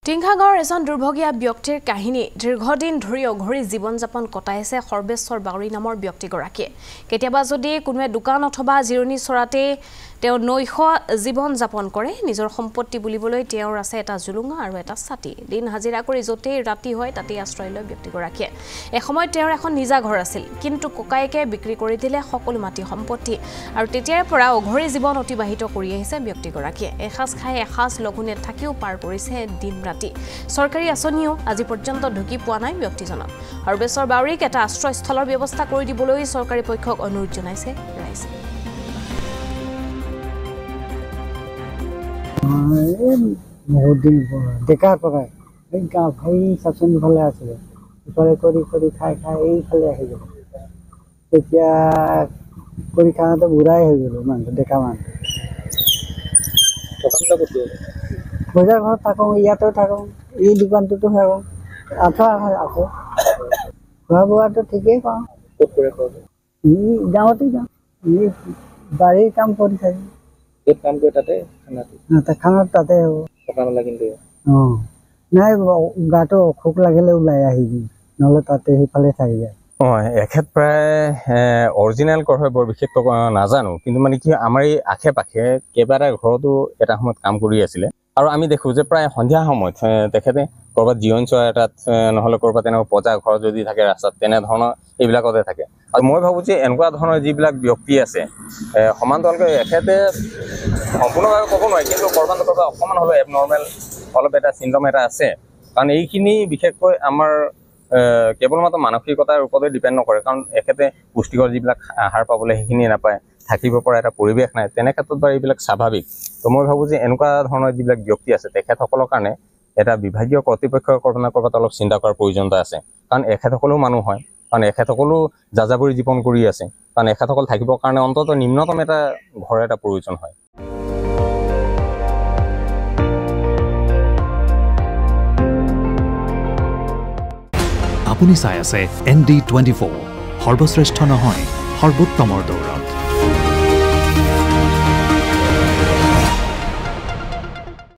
টিংখাগড় এজন দুৰ্ভগীয়া ব্যক্তিৰ কাহিনী দীৰ্ঘদিন ধৰি অঘৰী জীৱন যাপন কটাইছে সৰ্বেশ্বৰ বাউৰী নামৰ ব্যক্তিগৰাকীয়ে কেতিয়াবা যদি কোনোৱে দোকান অথবা জিৰণি চৰাতে তেওঁ নৈশ জীৱন যাপন কৰে নিজৰ সম্পত্তি বুলিবলৈ তেওঁৰ আছে এটা জুলুঙা আৰু এটা ছাতি দিন হাজিৰা কৰি যতে ৰাতি হয় তাতে আশ্ৰয় লয় ব্যক্তিগৰাকীয়ে এসময়ত তেওঁৰ এখন নিজা ঘৰ আছিল কিন্তু ককায়েকে বিক্ৰী কৰি দিলে সকলো মাটি সম্পত্তি আৰু তেতিয়াৰ পৰা অঘৰী জীৱন অতিবাহিত কৰি আহিছে ব্যক্তিগৰাকীয়ে এসাজ খাই এসাজ লঘোনে থাকিও পাৰ কৰিছে দিন ৰাতি সৰকাৰি আঁচনিও আজি পৰ্যন্ত ঢুকি পোৱা নাই ব্যক্তিজনক সৰ্বেশ্বৰ বাউৰীক এটা আশ্ৰয়স্থলৰ ব্যৱস্থা কৰি দিবলৈ সৰকাৰি পক্ষক অনুৰোধ জনাইছে ৰাইজে বহুত দিন ডেকাৰ পৰাই এই গাঁও ভাই চাচনি ফালে আছিলে ইফালে কৰি খাই এইফালে আহি গ'ল তেতিয়া কৰি খাওঁতে বুঢ়াই হৈ গ'লো মানুহ ডেকা মানুহ বজাৰ ঘৰত থাকোঁ ইয়াতো থাকোঁ এই দোকানটোতো থাকোঁ আকৌ খোৱা বোৱাটো ঠিকেই পাওঁ গাঁৱতে যাওঁ এই বাৰীৰ কাম কৰি থাকোঁ কাম কৰে তাতে খানাত তাতে হ'ব কিন্তু অঁ নাই গাটো অসুখ লাগিলে ওলাই আহিবি নহ'লে তাতে সেইফালে থাকি যায় এখেত প্ৰায় অৰিজিনেল ঘৰ হয় বৰ বিশেষ নাজানো কিন্তু মানে কি আমাৰ এই আশে পাশে কেইবাটা ঘৰতো এটা সময়ত কাম কৰি আছিলে আৰু আমি দেখোঁ যে প্ৰায় সন্ধিয়া সময়ত তেখেতে ক'ৰবাত জিৰণি চৰা এটাত নহ'লে ক'ৰবাত তেনেকুৱা পজা ঘৰ যদি থাকে ৰাস্তাত তেনেধৰণৰ এইবিলাকতে থাকে আৰু মই ভাবোঁ যে এনেকুৱা ধৰণৰ যিবিলাক ব্যক্তি আছে সমান্তৰালকৈ এখেতে সম্পূৰ্ণভাৱে ক'ব নোৱাৰি কিন্তু ক'ৰবাত অকণমান হ'লেও এবনৰ্মেল অলপ এটা চিন্ড্ৰম এটা আছে কাৰণ এইখিনি বিশেষকৈ আমাৰ কেৱল মাত্ৰ মানসিকতাৰ ওপৰতে ডিপেণ্ড নকৰে কাৰণ এখেতে পুষ্টিকৰ যিবিলাক আহাৰ পাবলৈ সেইখিনি নাপায় থাকিব পৰা এটা পৰিৱেশ নাই তেনে ক্ষেত্ৰত বাৰু এইবিলাক স্বাভাৱিক তো মই ভাবোঁ যে এনেকুৱা ধৰণৰ যিবিলাক ব্যক্তি আছে তেখেতসকলৰ কাৰণে এটা বিভাগীয় কৰ্তৃপক্ষৰ ক'ৰবাত অলপ চিন্তা কৰাৰ প্ৰয়োজনীয়তা আছে কাৰণ এখেতসকলেও মানুহ হয় কাৰণ এখেতসকলেও যাযাবৰী জীৱন কৰি আছে কাৰণ এখেতসকল থাকিবৰ কাৰণে অন্ততঃ নিম্নতম এটা ঘৰ এটা প্ৰয়োজন হয় আপুনি চাই আছে ND24 সৰ্বশ্ৰেষ্ঠ নহয় সৰ্বোত্তমৰ দৌৰ